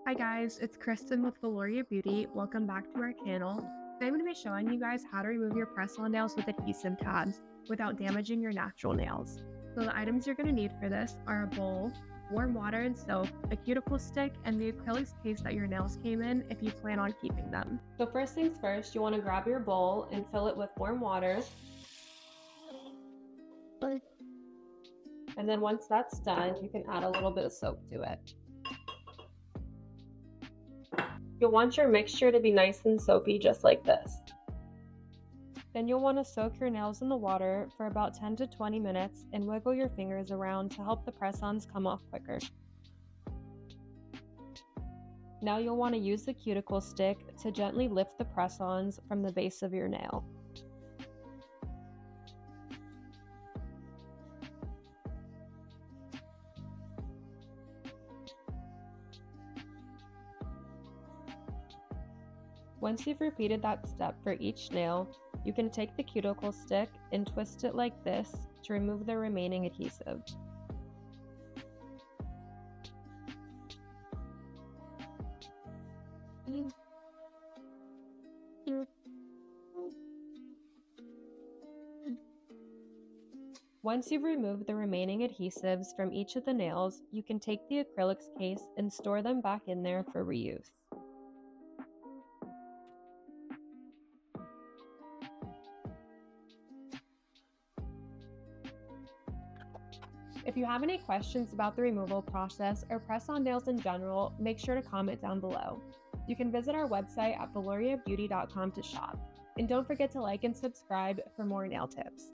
Hi guys, it's Kristen with Veloria Beauty. Welcome back to our channel. Today I'm going to be showing you guys how to remove your press-on nails with adhesive tabs without damaging your natural nails. So the items you're going to need for this are a bowl, warm water and soap, a cuticle stick, and the acrylic case that your nails came in if you plan on keeping them. So first things first, you want to grab your bowl and fill it with warm water. And then once that's done, you can add a little bit of soap to it. You'll want your mixture to be nice and soapy, just like this. Then you'll want to soak your nails in the water for about 10 to 20 minutes and wiggle your fingers around to help the press-ons come off quicker. Now you'll want to use the cuticle stick to gently lift the press-ons from the base of your nail. Once you've repeated that step for each nail, you can take the cuticle stick and twist it like this to remove the remaining adhesive. Once you've removed the remaining adhesives from each of the nails, you can take the acrylics case and store them back in there for reuse. If you have any questions about the removal process or press-on nails in general, make sure to comment down below. You can visit our website at veloriabeauty.com to shop. And don't forget to like and subscribe for more nail tips.